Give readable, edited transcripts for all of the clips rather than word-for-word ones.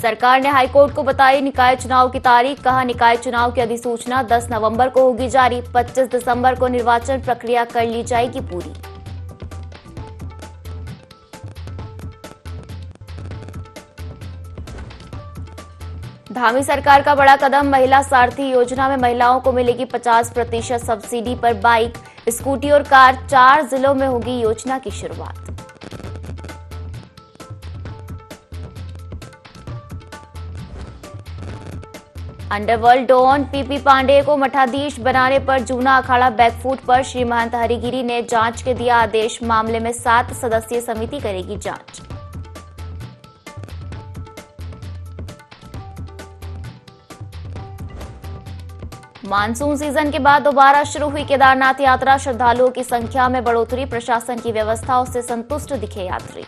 सरकार ने हाईकोर्ट को बताई निकाय चुनाव की तारीख। कहा निकाय चुनाव की अधिसूचना 10 नवंबर को होगी जारी। 25 दिसंबर को निर्वाचन प्रक्रिया कर ली जाएगी पूरी। धामी सरकार का बड़ा कदम। महिला सारथी योजना में महिलाओं को मिलेगी 50% सब्सिडी पर बाइक, स्कूटी और कार। 4 जिलों में होगी योजना की शुरुआत। अंडरवर्ल्ड डॉन पीपी पांडे को मठाधीश बनाने पर जूना अखाड़ा बैकफुट पर। श्री महंत हरिगिरी ने जांच के दिया आदेश। मामले में 7 सदस्यीय समिति करेगी जांच। मानसून सीजन के बाद दोबारा शुरू हुई केदारनाथ यात्रा। श्रद्धालुओं की संख्या में बढ़ोतरी। प्रशासन की व्यवस्थाओं से संतुष्ट दिखे यात्री।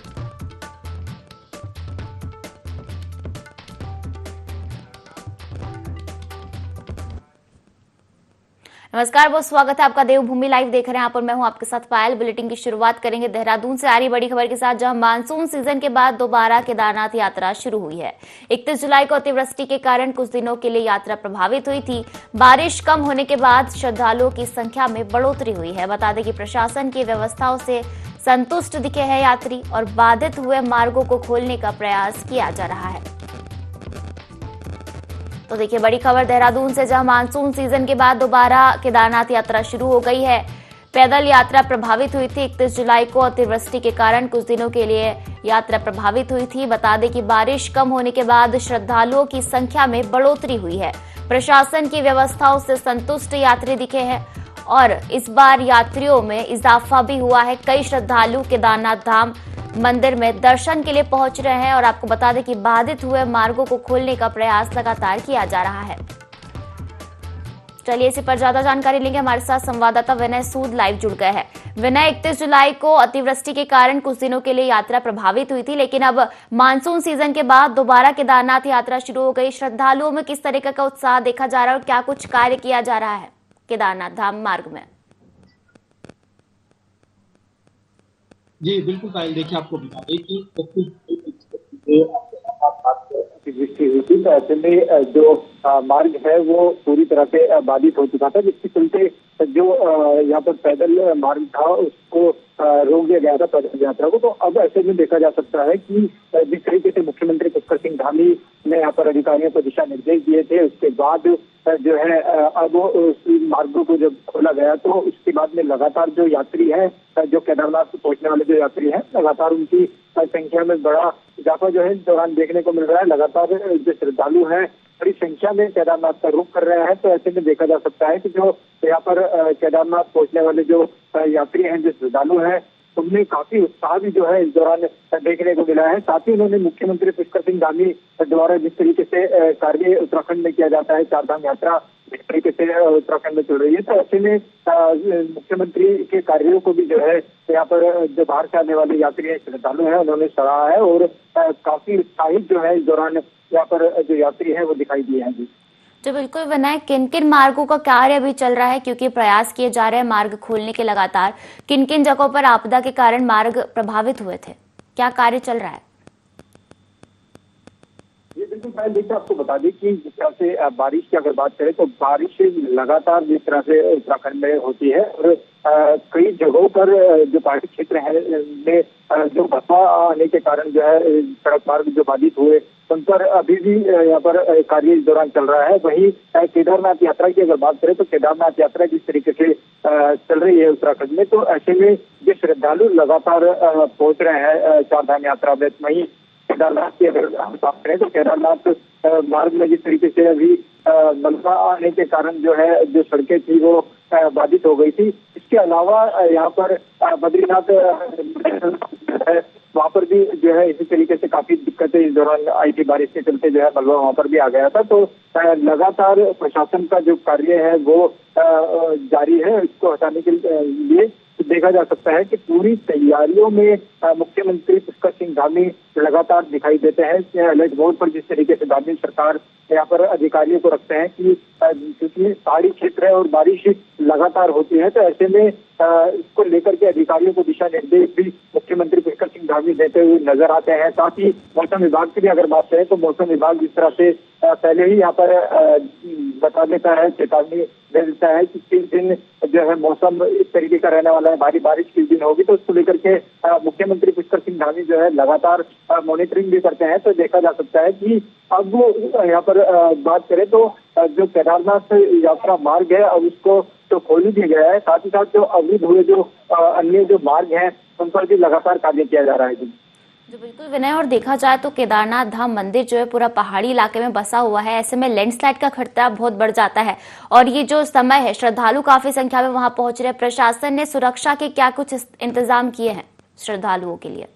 नमस्कार, बहुत स्वागत है आपका देवभूमि लाइव देख रहे हैं। यहाँ पर मैं हूं आपके साथ पायल। बुलेटिन की शुरुआत करेंगे देहरादून से आ रही बड़ी खबर के साथ, जहां मानसून सीजन के बाद दोबारा केदारनाथ यात्रा शुरू हुई है। 31 जुलाई को अतिवृष्टि के कारण कुछ दिनों के लिए यात्रा प्रभावित हुई थी। बारिश कम होने के बाद श्रद्धालुओं की संख्या में बढ़ोतरी हुई है। बता दें कि प्रशासन की व्यवस्थाओं से संतुष्ट दिखे हैं यात्री और बाधित हुए मार्गों को खोलने का प्रयास किया जा रहा है। तो देखिए बड़ी खबर देहरादून से, जहां मानसून सीजन के बाद दोबारा केदारनाथ यात्रा शुरू हो गई है। पैदल यात्रा प्रभावित हुई थी। 31 जुलाई को अतिवृष्टि के कारण कुछ दिनों के लिए यात्रा प्रभावित हुई थी। बता दें कि बारिश कम होने के बाद श्रद्धालुओं की संख्या में बढ़ोतरी हुई है। प्रशासन की व्यवस्थाओं से संतुष्ट यात्री दिखे हैं और इस बार यात्रियों में इजाफा भी हुआ है। कई श्रद्धालु केदारनाथ धाम मंदिर में दर्शन के लिए पहुंच रहे हैं और आपको बता दें कि बाधित हुए मार्गों को खोलने का प्रयास लगातार किया जा रहा है। चलिए इसी पर ज्यादा जानकारी लेंगे। हमारे साथ संवाददाता विनय सूद लाइव जुड़ गए हैं। विनय, 31 जुलाई को अतिवृष्टि के कारण कुछ दिनों के लिए यात्रा प्रभावित हुई थी, लेकिन अब मानसून सीजन के बाद दोबारा केदारनाथ यात्रा शुरू हो गई। श्रद्धालुओं में किस तरीके का उत्साह देखा जा रहा है और क्या कुछ कार्य किया जा रहा है केदारनाथ धाम मार्ग में? जी बिल्कुल पायल, देखिए आपको बता दें कि अतिवृष्टि हुई थी, तो ऐसे में जो मार्ग है वो पूरी तरह से बाधित हो चुका था, जिसके चलते जो यहाँ पर पैदल मार्ग था उसको रोक दिया गया था, पैदल यात्रा को। तो अब ऐसे में देखा जा सकता है कि जिस तरीके से मुख्यमंत्री पुष्कर सिंह धामी ने यहाँ पर अधिकारियों को दिशा निर्देश दिए थे, उसके बाद जो है अब उस मार्गों को जब खोला गया तो उसके बाद में लगातार जो यात्री है, जो केदारनाथ पहुंचने वाले जो यात्री हैं, लगातार उनकी संख्या में बड़ा इजाफा जो है इस दौरान देखने को मिल रहा है। लगातार जो श्रद्धालु हैं बड़ी संख्या में केदारनाथ का रुख कर रहे हैं। तो ऐसे में देखा जा सकता है कि जो यहाँ पर केदारनाथ पहुंचने वाले जो यात्री हैं, जो श्रद्धालु हैं, उनमें काफी उत्साह भी जो है इस दौरान देखने को मिला है। साथ ही उन्होंने मुख्यमंत्री पुष्कर सिंह धामी द्वारा जिस तरीके से कार्य उत्तराखंड में किया जाता है, चारधाम यात्रा जिस तरीके से उत्तराखंड में चल रही है, तो ऐसे में मुख्यमंत्री के कार्यों को भी जो है यहाँ पर जो बाहर से आने वाले यात्री हैं, श्रद्धालु हैं, उन्होंने सराहा है और काफी उत्साहित जो है इस दौरान यहाँ पर जो यात्री है वो दिखाई दिए हैं। जी बिल्कुल विनय, किन किन मार्गों का कार्य अभी चल रहा है, क्योंकि प्रयास किए जा रहे हैं मार्ग खोलने के लगातार? किन किन जगहों पर आपदा के कारण मार्ग प्रभावित हुए थे, क्या कार्य चल रहा है? ये बिल्कुल पहले देखिए आपको बता दें कि जिस तरह से बारिश की अगर बात करें तो बारिश लगातार जिस तरह से उत्तराखंड में होती है और कई जगहों पर जो पहाड़ी क्षेत्र है में जो बर्फा आने के कारण जो है सड़क मार्ग जो बाधित हुए, उन पर अभी भी यहाँ पर कार्य इस दौरान चल रहा है। वहीं केदारनाथ यात्रा की अगर बात करें तो केदारनाथ यात्रा जिस तरीके से चल रही है उत्तराखंड में, तो ऐसे में जो श्रद्धालु लगातार पहुंच रहे हैं चारधाम यात्रा में। वहीं केदारनाथ की अगर हम बात करें तो केदारनाथ मार्ग में जिस तरीके से अभी मलबा आने के कारण जो है जो सड़कें थी वो बाधित हो गई थी। इसके अलावा यहाँ पर बद्रीनाथ वहाँ पर भी जो है इसी तरीके से काफी दिक्कतें इस दौरान आई थी। बारिश के चलते जो है मलबा वहाँ पर भी आ गया था। तो लगातार प्रशासन का जो कार्य है वो जारी है। इसको हटाने के लिए तो देखा जा सकता है कि पूरी तैयारियों में मुख्यमंत्री पुष्कर सिंह धामी लगातार दिखाई देते हैं। अलर्ट मोड पर जिस तरीके से धामी सरकार यहाँ पर अधिकारियों को रखते हैं कि क्योंकि पहाड़ी क्षेत्र है और बारिश लगातार होती है, तो ऐसे में इसको लेकर के अधिकारियों को दिशा निर्देश भी मुख्यमंत्री पुष्कर सिंह धामी देते हुए नजर आते हैं। साथ ही मौसम विभाग की भी अगर बात करें तो मौसम विभाग जिस तरह से पहले ही यहाँ पर बता देता है, चेतावनी दे देता है कि 3 दिन जो है मौसम इस तरीके का रहने वाला है, भारी बारिश किस दिन होगी, तो उसको लेकर के मुख्यमंत्री पुष्कर सिंह धामी जो है लगातार मॉनिटरिंग भी करते हैं। तो देखा जा सकता है कि अब यहाँ पर बात करें तो जो केदारनाथ यात्रा मार्ग है अब उसको तो खोल ही दिया गया है। साथ ही साथ जो अवरुद्ध हुए जो अन्य जो मार्ग हैं उन पर भी लगातार कार्य किया जा रहा है। जो बिल्कुल विनय, और देखा जाए तो केदारनाथ धाम मंदिर जो है पूरा पहाड़ी इलाके में बसा हुआ है, ऐसे में लैंडस्लाइड का खतरा बहुत बढ़ जाता है। और ये जो समय है, श्रद्धालु काफी संख्या में वहां पहुंच रहे हैं। प्रशासन ने सुरक्षा के क्या कुछ इंतजाम किए हैं श्रद्धालुओं के लिए?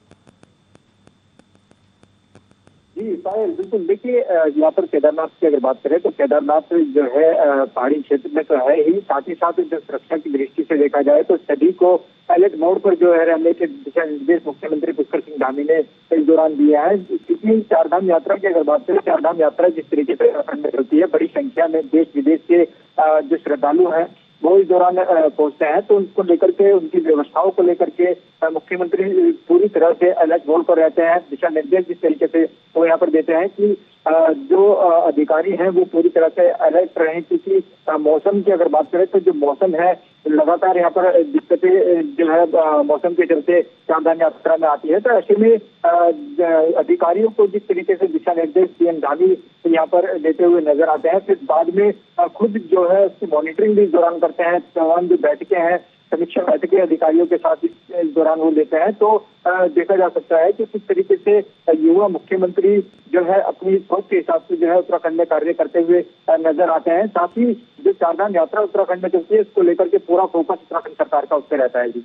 जी पायल, बिल्कुल। देखिए यहाँ पर केदारनाथ की अगर बात करें तो केदारनाथ जो है पहाड़ी क्षेत्र में तो है ही, साथ ही साथ जो सुरक्षा की दृष्टि से देखा जाए तो सभी को अलर्ट मोड पर जो है रहने के दिशा निर्देश मुख्यमंत्री पुष्कर सिंह धामी ने इस दौरान दिया है। क्योंकि चारधाम यात्रा की अगर बात करें, चारधाम यात्रा जिस तरीके से उत्तराखंड में होती है, बड़ी संख्या में देश विदेश के जो श्रद्धालु हैं वो इस दौरान पहुंचते हैं, तो उनको लेकर के उनकी व्यवस्थाओं को लेकर के मुख्यमंत्री पूरी तरह से अलर्ट मोड पर रहते हैं। दिशा निर्देश जिस तरीके से वो यहाँ पर देते हैं कि जो अधिकारी हैं वो पूरी तरह से अलर्ट रहें, क्योंकि मौसम की अगर बात करें तो जो मौसम है लगातार यहाँ पर दिक्कतें जो है मौसम के चलते चारधाम यात्रा में आती है। तो ऐसे में अधिकारियों को जिस तरीके से दिशा निर्देश सीएम धामी यहाँ पर देते हुए नजर आते हैं, फिर बाद में खुद जो है उसकी मॉनिटरिंग भी इस दौरान करते हैं। तमाम जो बैठकें हैं, समीक्षा बैठकें अधिकारियों के साथ इस दौरान वो लेते हैं। तो देखा जा सकता है कि किस तरीके से युवा मुख्यमंत्री जो है अपनी सोच के हिसाब से जो है उत्तराखंड में कार्य करते हुए नजर आते हैं। साथ ही जो चारधाम यात्रा उत्तराखंड में चलती है इसको लेकर के पूरा फोकस उत्तराखंड सरकार का उस पर रहता है। जी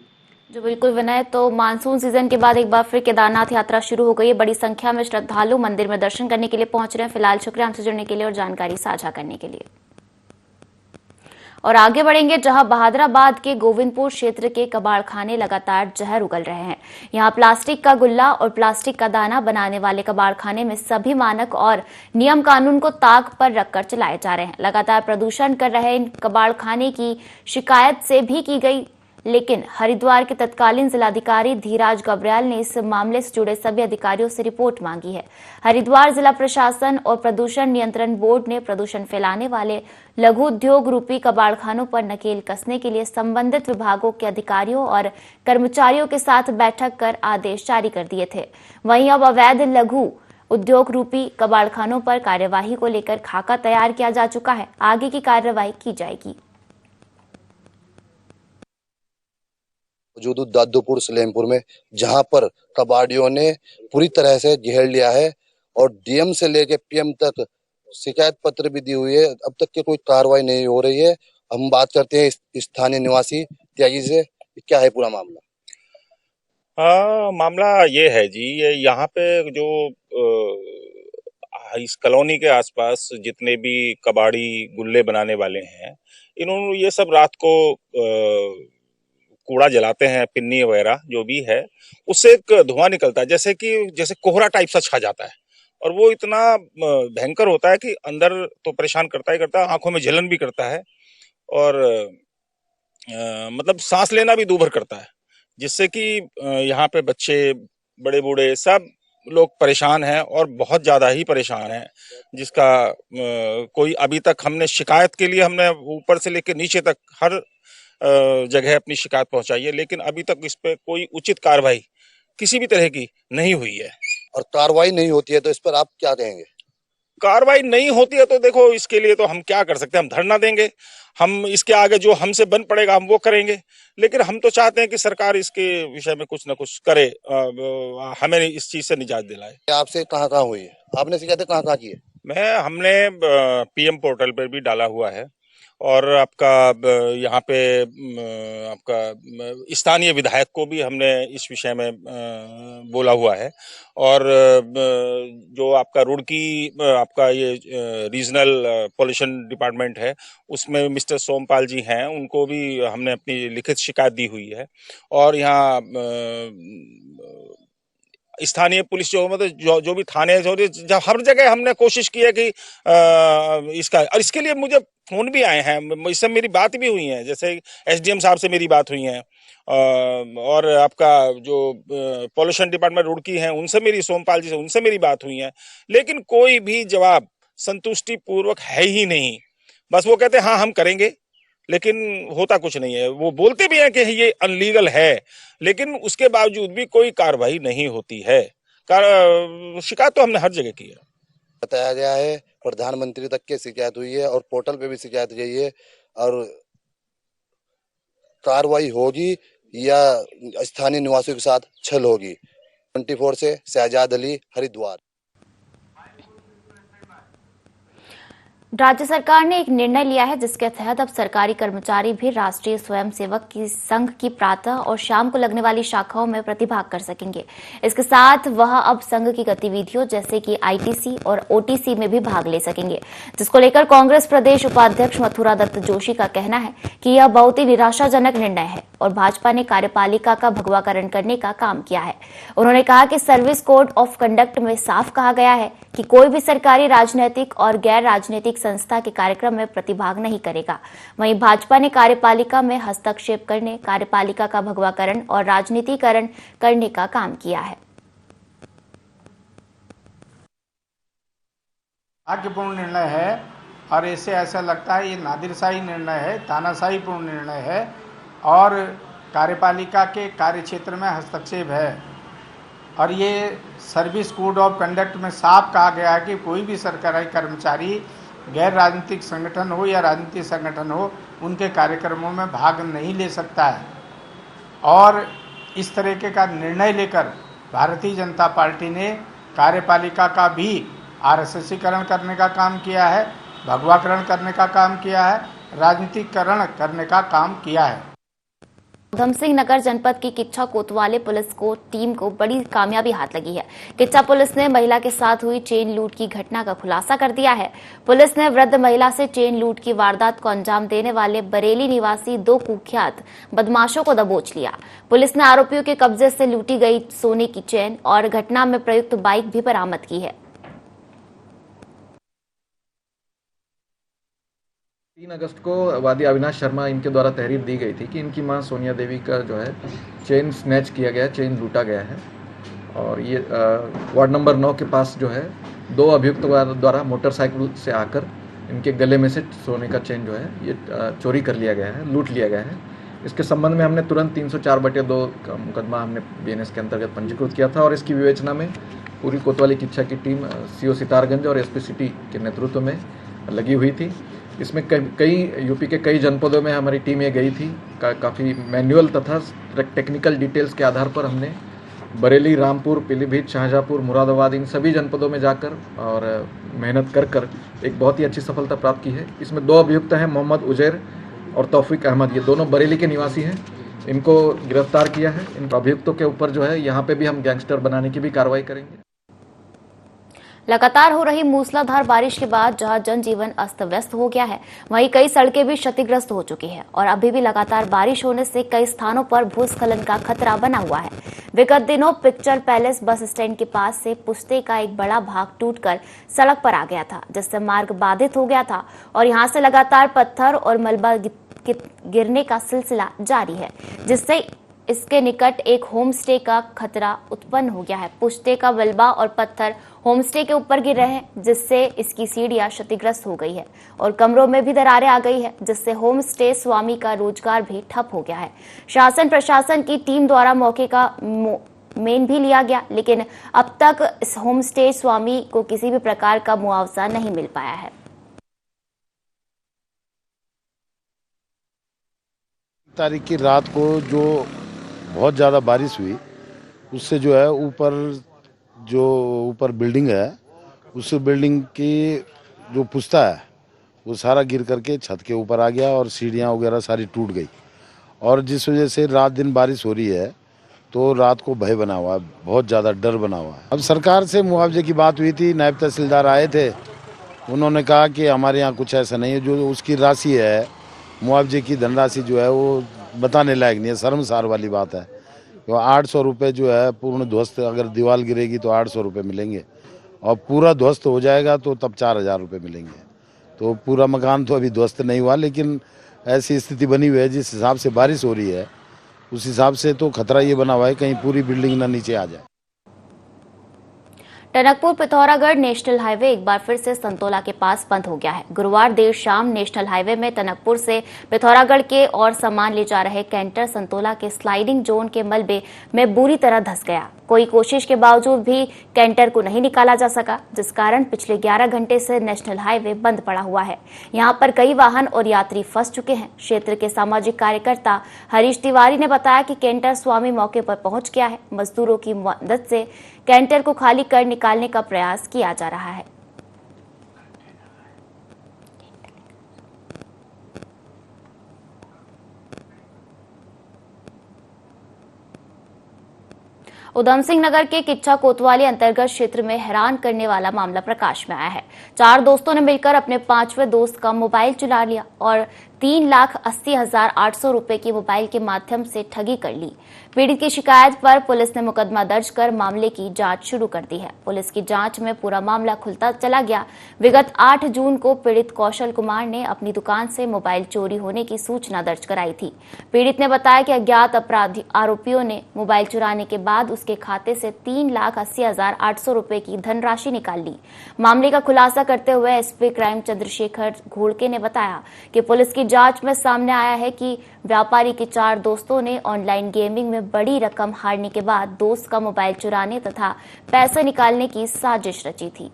जो बिल्कुल विनय, तो मानसून सीजन के बाद एक बार फिर केदारनाथ यात्रा शुरू हो गई है। बड़ी संख्या में श्रद्धालु मंदिर में दर्शन करने के लिए पहुंच रहे हैं। फिलहाल शुक्रिया हमसे जुड़ने के लिए और जानकारी साझा करने के लिए। और आगे बढ़ेंगे, जहां बहादुराबाद के गोविंदपुर क्षेत्र के कबाड़खाने लगातार जहर उगल रहे हैं। यहां प्लास्टिक का गुल्ला और प्लास्टिक का दाना बनाने वाले कबाड़खाने में सभी मानक और नियम कानून को ताक पर रखकर चलाए जा रहे हैं। लगातार प्रदूषण कर रहे इन कबाड़खाने की शिकायत से भी की गई, लेकिन हरिद्वार के तत्कालीन जिलाधिकारी धीराज गब्रियाल ने इस मामले से जुड़े सभी अधिकारियों से रिपोर्ट मांगी है। हरिद्वार जिला प्रशासन और प्रदूषण नियंत्रण बोर्ड ने प्रदूषण फैलाने वाले लघु उद्योग रूपी कबाड़खानों पर नकेल कसने के लिए संबंधित विभागों के अधिकारियों और कर्मचारियों के साथ बैठक कर आदेश जारी कर दिए थे। वहीं अब अवैध लघु उद्योग रूपी कबाड़खानों पर कार्यवाही को लेकर खाका तैयार किया जा चुका है। आगे की कार्रवाई की जाएगी। मौजूद दादोपुर सलेमपुर में, जहां पर कबाड़ियों ने पूरी तरह से घेर लिया है और डीएम से लेके पीएम तक शिकायत पत्र भी दी हुई है। अब तक की कोई कार्रवाई नहीं हो रही है। हम बात करते हैं स्थानीय निवासी त्यागी से, क्या है पूरा मामला? मामला ये है जी, ये यहाँ पे जो इस कॉलोनी के आसपास जितने भी कबाड़ी गुल्ले बनाने वाले हैं, इन्होंने ये सब रात को कूड़ा जलाते हैं, पिन्नी वगैरह जो भी है, उससे एक धुआं निकलता है, जैसे कोहरा टाइप सा छा जाता है। और वो इतना भयंकर होता है कि अंदर तो परेशान करता ही करता है, आंखों में जलन भी करता है और मतलब सांस लेना भी दूभर करता है, जिससे कि यहाँ पे बच्चे, बड़े बूढ़े सब लोग परेशान हैं और बहुत ज्यादा ही परेशान हैं। जिसका कोई अभी तक हमने शिकायत के लिए हमने ऊपर से लेकर नीचे तक हर जगह अपनी शिकायत पहुंचाई है, लेकिन अभी तक इस पे कोई उचित कार्रवाई किसी भी तरह की नहीं हुई है। और कार्रवाई नहीं होती है तो इस पर आप क्या कहेंगे? कार्रवाई नहीं होती है तो देखो, इसके लिए तो हम क्या कर सकते हैं, हम धरना देंगे, हम इसके आगे जो हमसे बन पड़ेगा हम वो करेंगे। लेकिन हम तो चाहते हैं कि सरकार इसके विषय में कुछ न कुछ करे, हमें इस चीज से निजात दिलाए। आपसे कहाँ हुई है? आपने शिकायत कहाँ की है? हमने पीएम पोर्टल पर भी डाला हुआ है और आपका यहाँ पे आपका स्थानीय विधायक को भी हमने इस विषय में बोला हुआ है। और जो आपका रुड़की आपका ये रीजनल पॉल्यूशन डिपार्टमेंट है, उसमें मिस्टर सोमपाल जी हैं, उनको भी हमने अपनी लिखित शिकायत दी हुई है। और यहाँ स्थानीय पुलिस जो मतलब जो भी थाने हर जगह हमने कोशिश की है कि इसका, और इसके लिए मुझे फोन भी आए हैं, इससे मेरी बात भी हुई है, जैसे एसडीएम साहब से मेरी बात हुई है, और आपका जो पॉल्यूशन डिपार्टमेंट रुड़की है उनसे मेरी, सोमपाल जी से उनसे मेरी बात हुई है, लेकिन कोई भी जवाब संतुष्टि पूर्वक है ही नहीं। बस वो कहते हैं हाँ हम करेंगे, लेकिन होता कुछ नहीं है। वो बोलते भी हैं कि ये अनलीगल है, लेकिन उसके बावजूद भी कोई कार्रवाई नहीं होती है। शिकायत तो हमने हर जगह की है। बताया गया है, प्रधानमंत्री तक की शिकायत हुई है और पोर्टल पे भी शिकायत गई है, और कार्रवाई होगी या स्थानीय निवासियों के साथ छल होगी। 24 से शहजाद अली, हरिद्वार। राज्य सरकार ने एक निर्णय लिया है जिसके तहत अब सरकारी कर्मचारी भी राष्ट्रीय स्वयंसेवक की संघ की प्रातः और शाम को लगने वाली शाखाओं में प्रतिभाग कर सकेंगे। इसके साथ वह अब संघ की गतिविधियों जैसे कि आईटीसी और ओटीसी में भी भाग ले सकेंगे, जिसको लेकर कांग्रेस प्रदेश उपाध्यक्ष मथुरा दत्त जोशी का कहना है कि यह बहुत ही निराशाजनक निर्णय है और भाजपा ने कार्यपालिका का भगवाकरण करने का काम किया है। उन्होंने कहा कि सर्विस कोड ऑफ कंडक्ट में साफ कहा गया है कि कोई भी सरकारी, राजनीतिक और गैर राजनीतिक संस्था के कार्यक्रम में प्रतिभाग नहीं करेगा। वहीं भाजपा ने कार्यपालिका में हस्तक्षेप करने, कार्यपालिका का भगवाकरण और राजनीतिकरण करने का काम किया है। भाग्यपूर्ण निर्णय है और इससे ऐसा लगता है ये नादिरशाही निर्णय है, तानाशाही पूर्ण निर्णय है और कार्यपालिका के कार्यक्षेत्र में हस्तक्षेप है। और ये सर्विस कोड ऑफ कंडक्ट में साफ कहा गया है कि कोई भी सरकारी कर्मचारी, गैर राजनीतिक संगठन हो या राजनीतिक संगठन हो, उनके कार्यक्रमों में भाग नहीं ले सकता है। और इस तरीके का निर्णय लेकर भारतीय जनता पार्टी ने कार्यपालिका का भी आरएसएसीकरण करने का काम किया है, भगवाकरण करने का काम किया है, राजनीतिकरण करने का काम किया है। उधम सिंह नगर जनपद की किच्छा कोतवाली पुलिस को टीम को बड़ी कामयाबी हाथ लगी है। किच्छा पुलिस ने महिला के साथ हुई चेन लूट की घटना का खुलासा कर दिया है। पुलिस ने वृद्ध महिला से चेन लूट की वारदात को अंजाम देने वाले बरेली निवासी 2 कुख्यात बदमाशों को दबोच लिया। पुलिस ने आरोपियों के कब्जे से लूटी गई सोने की चेन और घटना में प्रयुक्त बाइक भी बरामद की है। 3 अगस्त को वादी अविनाश शर्मा इनके द्वारा तहरीर दी गई थी कि इनकी मां सोनिया देवी का जो है चेन स्नैच किया गया, चेन लूटा गया है। और ये वार्ड नंबर 9 के पास जो है 2 अभियुक्त द्वारा मोटरसाइकिल से आकर इनके गले में से सोने का चेन जो है ये चोरी कर लिया गया है, लूट लिया गया है। इसके संबंध में हमने तुरंत 304/2 का मुकदमा हमने बीएनएस के अंतर्गत पंजीकृत किया था और इसकी विवेचना में पूरी कोतवाली किच्छा की टीम सीओ सितारगंज और एसपी सिटी के नेतृत्व में लगी हुई थी। इसमें कई यूपी के कई जनपदों में हमारी टीम ये गई थी। काफ़ी मैनुअल तथा टेक्निकल डिटेल्स के आधार पर हमने बरेली, रामपुर, पीलीभीत, शाहजहाँपुर, मुरादाबाद इन सभी जनपदों में जाकर और मेहनत कर एक बहुत ही अच्छी सफलता प्राप्त की है। इसमें 2 अभियुक्त हैं, मोहम्मद उजैर और तौफीक अहमद, ये दोनों बरेली के निवासी हैं। इनको गिरफ्तार किया है। इन अभियुक्तों के ऊपर जो है यहाँ पे भी हम गैंगस्टर बनाने की भी कार्रवाई करेंगे। लगातार हो रही मूसलाधार बारिश के बाद जहां जनजीवन अस्त व्यस्त हो गया है, वहीं कई सड़कें भी क्षतिग्रस्त हो चुकी हैं और अभी भी लगातार बारिश होने से कई स्थानों पर भूस्खलन का खतरा बना हुआ है। विगत दिनों पिक्चर पैलेस बस स्टैंड के पास से पुश्ते का एक बड़ा भाग टूटकर सड़क पर आ गया था, जिससे मार्ग बाधित हो गया था और यहां से लगातार पत्थर और मलबा गिरने का सिलसिला जारी है, जिससे इसके निकट एक होमस्टे का खतरा उत्पन्न हो गया है। पुश्ते का मलबा और पत्थर होमस्टे के ऊपर गिर रहे हैं, जिससे इसकी सीढ़ियां क्षतिग्रस्त हो गई है और कमरों में भी दरारें आ गई है, जिससे होमस्टे स्वामी का रोजगार भी ठप हो गया है। शासन प्रशासन की टीम द्वारा मौके का मेन भी लिया गया, लेकिन अब तक इस होमस्टे स्वामी को किसी भी प्रकार का मुआवजा नहीं मिल पाया है। तारीख की रात को जो बहुत ज़्यादा बारिश हुई, उससे जो है ऊपर बिल्डिंग है, उस बिल्डिंग की जो पुश्ता है वो सारा गिर करके छत के ऊपर आ गया और सीढ़ियाँ वगैरह सारी टूट गई। और जिस वजह से रात दिन बारिश हो रही है तो रात को भय बना हुआ है, बहुत ज़्यादा डर बना हुआ है। अब सरकार से मुआवजे की बात हुई थी, नायब तहसीलदार आए थे, उन्होंने कहा कि हमारे यहाँ कुछ ऐसा नहीं है, जो उसकी राशि है मुआवजे की धनराशि जो है वो बताने लायक नहीं है, शर्मसार वाली बात है। तो 800 रुपये जो है पूर्ण ध्वस्त, अगर दीवार गिरेगी तो 800 रुपये मिलेंगे और पूरा ध्वस्त हो जाएगा तो तब 4000 रुपये मिलेंगे। तो पूरा मकान तो अभी ध्वस्त नहीं हुआ, लेकिन ऐसी स्थिति बनी हुई है जिस हिसाब से बारिश हो रही है उस हिसाब से तो खतरा ये बना हुआ है कहीं पूरी बिल्डिंग ना नीचे आ जाए। टनकपुर पिथौरागढ़ नेशनल हाईवे एक बार फिर से संतोला के पास बंद हो गया है। गुरुवार देर शाम नेशनल हाईवे में टनकपुर से पिथौरागढ़ के और सामान ले जा रहे कैंटर संतोला के स्लाइडिंग जोन के मलबे में बुरी तरह धंस गया। कोई कोशिश के बावजूद भी कैंटर को नहीं निकाला जा सका, जिस कारण पिछले 11 घंटे से नेशनल हाईवे बंद पड़ा हुआ है। यहां पर कई वाहन और यात्री फंस चुके हैं। क्षेत्र के सामाजिक कार्यकर्ता हरीश तिवारी ने बताया कि कैंटर स्वामी मौके पर पहुंच गया है। मजदूरों की मदद से कैंटर को खाली कर निकालने का प्रयास किया जा रहा है। उधम सिंह नगर के किच्छा कोतवाली अंतर्गत क्षेत्र में हैरान करने वाला मामला प्रकाश में आया है। 4 दोस्तों ने मिलकर अपने 5वें दोस्त का मोबाइल चुरा लिया और 3,80,800 रुपए की मोबाइल के माध्यम से ठगी कर ली। पीड़ित की शिकायत पर पुलिस ने मुकदमा दर्ज कर मामले की जांच शुरू कर दी है। पुलिस की जांच में पूरा मामला खुलता चला गया। विगत 8 जून को पीड़ित कौशल कुमार ने अपनी दुकान से मोबाइल चोरी होने की सूचना दर्ज कराई थी। पीड़ित ने बताया कि अज्ञात अपराधी आरोपियों ने मोबाइल चुराने के बाद उसके खाते से 3,80,800 रुपए की धनराशि निकाल ली। मामले का खुलासा करते हुए एसपी क्राइम चंद्रशेखर घोड़के ने बताया कि पुलिस की जांच में सामने आया है कि व्यापारी के 4 दोस्तों ने ऑनलाइन गेमिंग में बड़ी रकम हारने के बाद दोस्त का मोबाइल चुराने तथा पैसे निकालने की साजिश रची थी।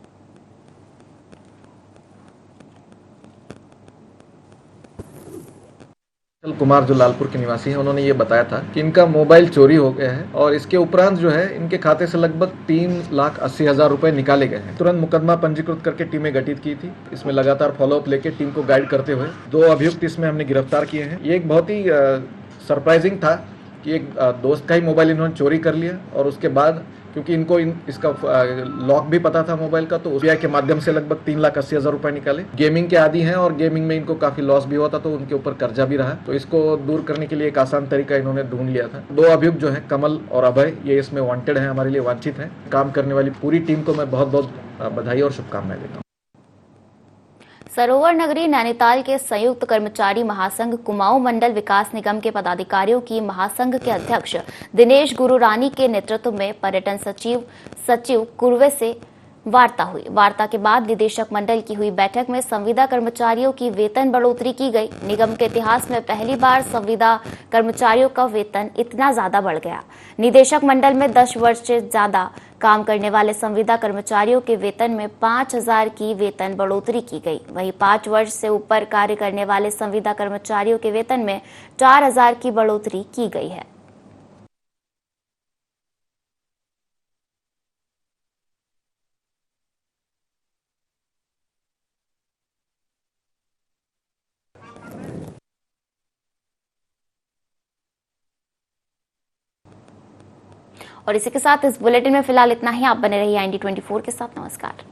कुमार जो लालपुर के निवासी हैं, उन्होंने ये बताया था कि इनका मोबाइल चोरी हो गया है और इसके उपरांत जो है इनके खाते से लगभग 3,80,000 रुपए निकाले गए हैं। तुरंत मुकदमा पंजीकृत करके टीमें गठित की थी। इसमें लगातार फॉलोअप लेके टीम को गाइड करते हुए 2 अभियुक्त इसमें हमने गिरफ्तार किए हैं। ये एक बहुत ही सरप्राइजिंग था कि एक दोस्त का ही मोबाइल इन्होंने चोरी कर लिया और उसके बाद क्योंकि इनको इसका लॉक भी पता था मोबाइल का, तो UPI के माध्यम से लगभग 3,80,000 रुपए निकाले। गेमिंग के आदी हैं और गेमिंग में इनको काफी लॉस भी हुआ था, तो उनके ऊपर कर्जा भी रहा, तो इसको दूर करने के लिए एक आसान तरीका इन्होंने ढूंढ लिया था। 2 अभियुक्त जो है कमल और अभय, ये इसमें वांटेड है, हमारे लिए वांछित है। काम करने वाली पूरी टीम को मैं बहुत बहुत बधाई और शुभकामनाएं देता हूँ। सरोवर नगरी नैनीताल के संयुक्त कर्मचारी महासंघ कुमाऊं मंडल विकास निगम के पदाधिकारियों की महासंघ के अध्यक्ष दिनेश गुरुरानी के नेतृत्व में पर्यटन सचिव कुर्वे से वार्ता हुई। वार्ता के बाद निदेशक मंडल की हुई बैठक में संविदा कर्मचारियों की वेतन बढ़ोतरी की गई। निगम के इतिहास में पहली बार संविदा कर्मचारियों का वेतन इतना ज्यादा बढ़ गया। निदेशक मंडल में 10 वर्ष से ज्यादा काम करने वाले संविदा कर्मचारियों के वेतन में 5,000 की वेतन बढ़ोतरी की गई। वहीं 5 वर्ष से ऊपर कार्य करने वाले संविदा कर्मचारियों के वेतन में 4,000 की बढ़ोतरी की गई है। और इसी के साथ इस बुलेटिन में फिलहाल इतना ही। आप बने रहिए IND24 के साथ। नमस्कार।